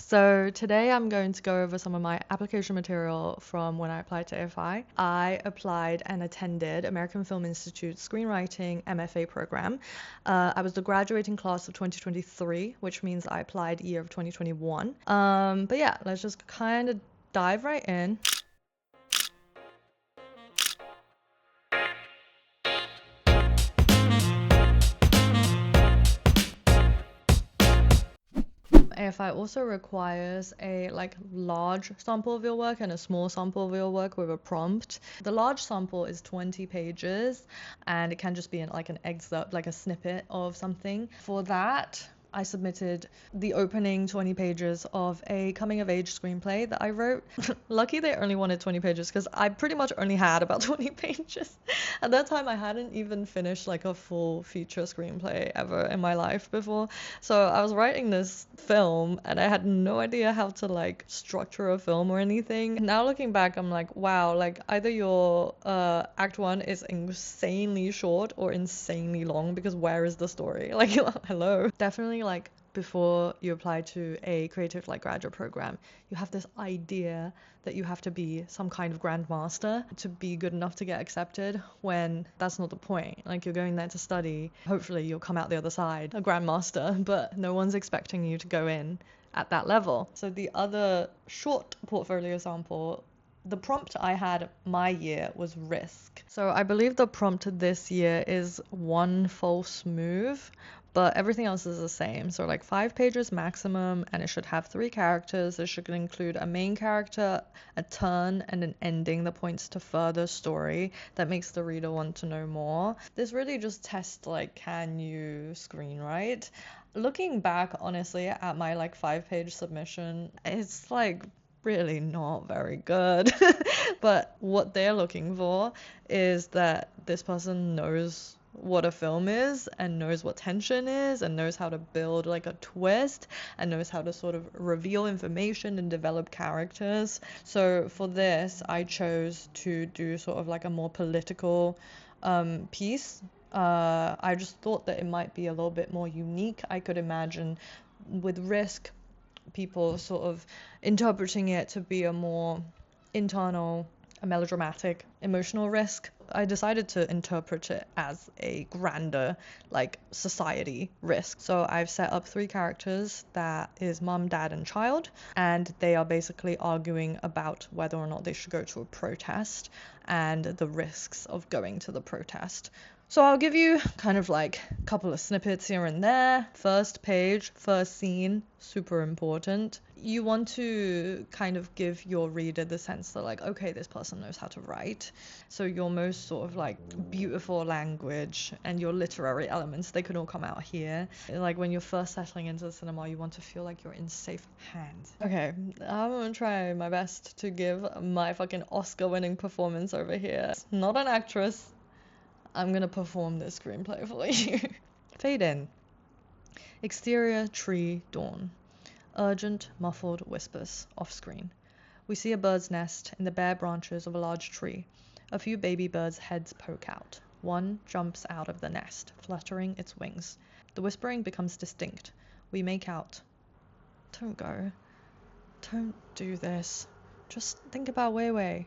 So today I'm going to go over some of my application material from when I applied to AFI. I applied and attended American Film Institute's Screenwriting MFA program. I was the graduating class of 2023, which means I applied year of 2021. But yeah, let's just kind of dive right in. AFI also requires a large sample of your work and a small sample of your work with a prompt. The large sample is 20 pages and it can just be an excerpt, like a snippet of something. For that, I submitted the opening 20 pages of a coming of age screenplay that I wrote. Lucky they only wanted 20 pages because I pretty much only had about 20 pages. At that time, I hadn't even finished a full feature screenplay ever in my life before. So I was writing this film and I had no idea how to structure a film or anything. Now looking back, I'm like, wow, either your act one is insanely short or insanely long, because where is the story? Hello. Definitely before you apply to a creative graduate program, you have this idea that you have to be some kind of grandmaster to be good enough to get accepted, when that's not the point. You're going there to study. Hopefully you'll come out the other side a grandmaster, but no one's expecting you to go in at that level. So the other short portfolio sample, the prompt I had my year was risk. So I believe the prompt this year is one false move, but everything else is the same. So 5 pages maximum, and it should have 3 characters. It should include a main character, a turn, and an ending that points to further story that makes the reader want to know more. This really just tests can you screenwrite? Looking back, honestly, at my 5-page submission, it's really not very good. But what they're looking for is that this person knows what a film is and knows what tension is and knows how to build a twist and knows how to sort of reveal information and develop characters. So for this, I chose to do sort of a more political piece. I just thought that it might be a little bit more unique. I could imagine with risk, people sort of interpreting it to be a more internal, a melodramatic, emotional risk. I decided to interpret it as a grander, society risk. So I've set up 3 characters that is mom, dad, and child, and they are basically arguing about whether or not they should go to a protest and the risks of going to the protest. So I'll give you kind of a couple of snippets here and there. First page, first scene, super important. You want to kind of give your reader the sense that okay, this person knows how to write. So your most sort of beautiful language and your literary elements, they can all come out here. When you're first settling into the cinema, you want to feel like you're in safe hands. Okay, I'm gonna try my best to give my fucking Oscar-winning performance over here. Not an actress. I'm gonna perform this screenplay for you. Fade in. Exterior tree dawn. Urgent, muffled whispers off screen. We see a bird's nest in the bare branches of a large tree. A few baby birds' heads poke out. One jumps out of the nest, fluttering its wings. The whispering becomes distinct. We make out. Don't go. Don't do this. Just think about Weiwei.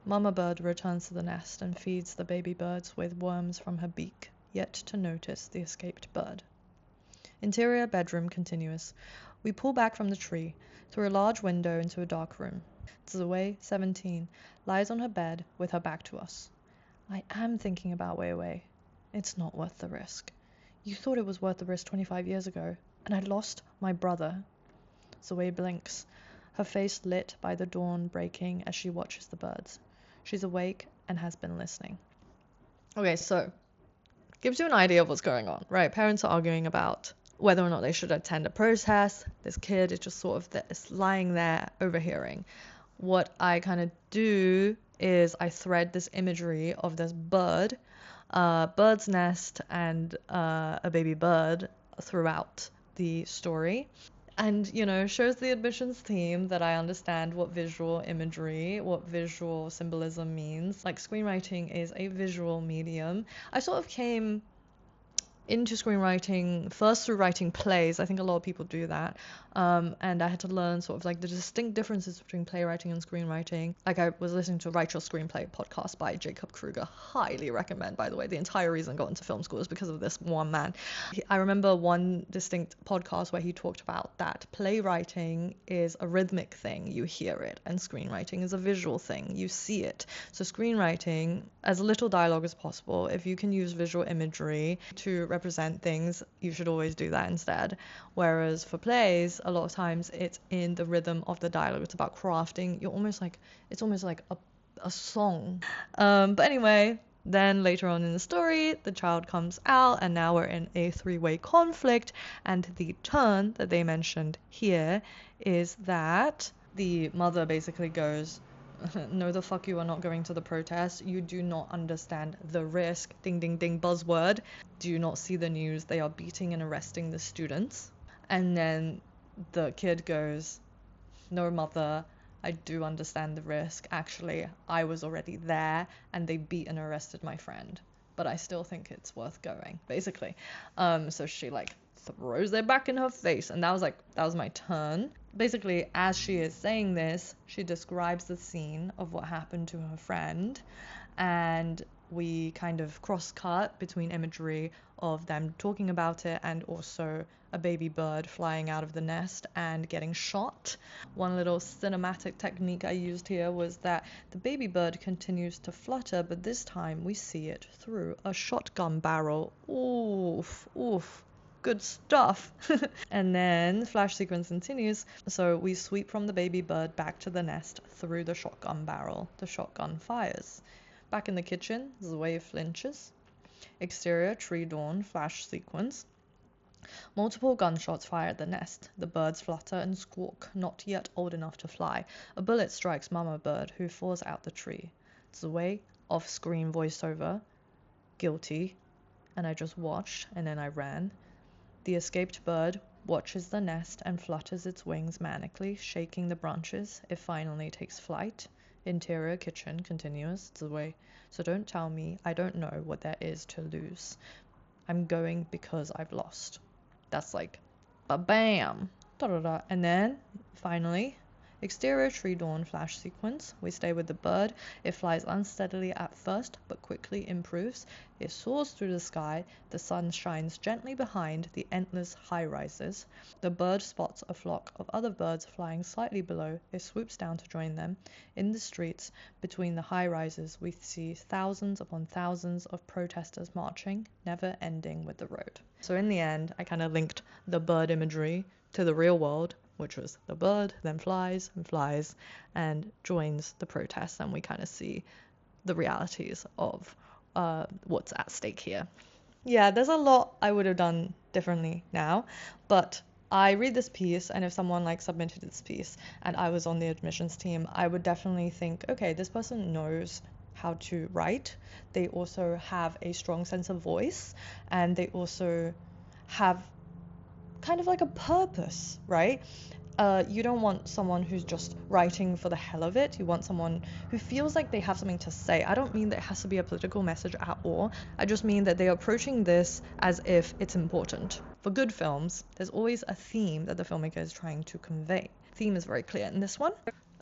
Mama bird returns to the nest and feeds the baby birds with worms from her beak, yet to notice the escaped bird. Interior bedroom continuous. We pull back from the tree, through a large window into a dark room. Ziwei, 17, lies on her bed with her back to us. I am thinking about Weiwei. It's not worth the risk. You thought it was worth the risk 25 years ago, and I'd lost my brother. Ziwei blinks, her face lit by the dawn breaking as she watches the birds. She's awake and has been listening. Okay, so gives you an idea of what's going on, right? Parents are arguing about whether or not they should attend a protest. This kid is just sort of lying there overhearing. What I kind of do is I thread this imagery of this bird, bird's nest, and a baby bird throughout the story. And, shows the admissions theme that I understand what visual imagery, what visual symbolism means. Screenwriting is a visual medium. I sort of came into screenwriting first through writing plays. I think a lot of people do that. And I had to learn sort of like the distinct differences between playwriting and screenwriting. Like I was listening to Write Your Screenplay podcast by Jacob Kruger. Highly recommend, by the way. The entire reason I got into film school is because of this one man. I remember one distinct podcast where he talked about that playwriting is a rhythmic thing, you hear it, and screenwriting is a visual thing, you see it. So screenwriting, as little dialogue as possible, if you can use visual imagery to represent things, you should always do that instead. Whereas for plays, a lot of times it's in the rhythm of the dialogue. It's about crafting. It's almost like a song. But anyway, then later on in the story, the child comes out, and now we're in a three-way conflict. And the turn that they mentioned here is that the mother basically goes, no, the fuck you are not going to the protest. You do not understand the risk. Ding, ding, ding, buzzword. Do you not see the news? They are beating and arresting the students. And then the kid goes, no, mother, I do understand the risk. Actually, I was already there and they beat and arrested my friend. But I still think it's worth going, basically. So she like throws it back in her face, and that was my turn. Basically, as she is saying this, she describes the scene of what happened to her friend, and we kind of cross-cut between imagery of them talking about it and also a baby bird flying out of the nest and getting shot. One little cinematic technique I used here was that the baby bird continues to flutter, but this time we see it through a shotgun barrel. Oof, oof. Good stuff. And then the flash sequence continues. So we sweep from the baby bird back to the nest through the shotgun barrel. The shotgun fires. Back in the kitchen, Zoe flinches. Exterior tree dawn flash sequence. Multiple gunshots fire at the nest. The birds flutter and squawk, not yet old enough to fly. A bullet strikes mama bird, who falls out the tree. Zoe, off-screen voiceover. Guilty. And I just watched, and then I ran. The escaped bird watches the nest and flutters its wings manically, shaking the branches. It finally takes flight. Interior kitchen continuous. Zoe, so don't tell me I don't know what there is to lose. I'm going because I've lost. That's like, ba-bam, da-da-da. And then, finally, exterior tree dawn flash sequence. We stay with the bird. It flies unsteadily at first, but quickly improves. It soars through the sky. The sun shines gently behind the endless high-rises. The bird spots a flock of other birds flying slightly below. It swoops down to join them. In the streets, between the high-rises, we see thousands upon thousands of protesters marching, never ending with the road. So in the end, I kind of linked the bird imagery to the real world, which was the bird then flies and joins the protest, and we kind of see the realities of what's at stake here. Yeah, there's a lot I would have done differently now, but I read this piece, and if someone like submitted this piece and I was on the admissions team, I would definitely think, okay, this person knows how to write. They also have a strong sense of voice, and they also have kind of like a purpose, right? You don't want someone who's just writing for the hell of it. You want someone who feels like they have something to say. I don't mean that it has to be a political message at all. I just mean that they're approaching this as if it's important. For good films, there's always a theme that the filmmaker is trying to convey. Theme is very clear in this one.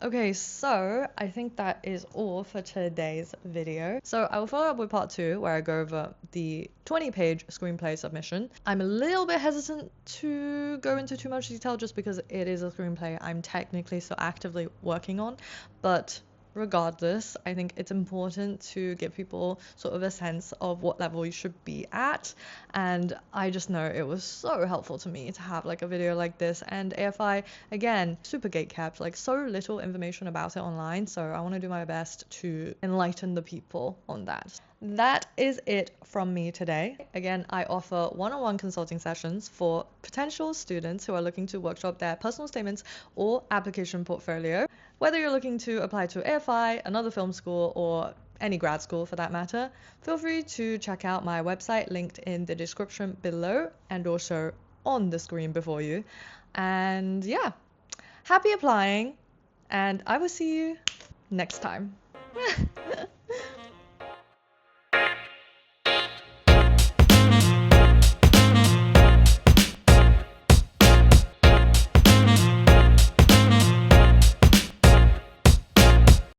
Okay, so I think that is all for today's video. So I will follow up with part 2, where I go over the 20-page screenplay submission. I'm a little bit hesitant to go into too much detail just because it is a screenplay I'm technically still actively working on, but regardless, I think it's important to give people sort of a sense of what level you should be at, and I just know it was so helpful to me to have like a video like this. And AFI, again, super gatekept, like so little information about it online, so I want to do my best to enlighten the people on that. That is it from me today. Again, I offer one-on-one consulting sessions for potential students who are looking to workshop their personal statements or application portfolio. Whether you're looking to apply to AFI, another film school, or any grad school for that matter, feel free to check out my website linked in the description below and also on the screen before you. And yeah, happy applying, and I will see you next time.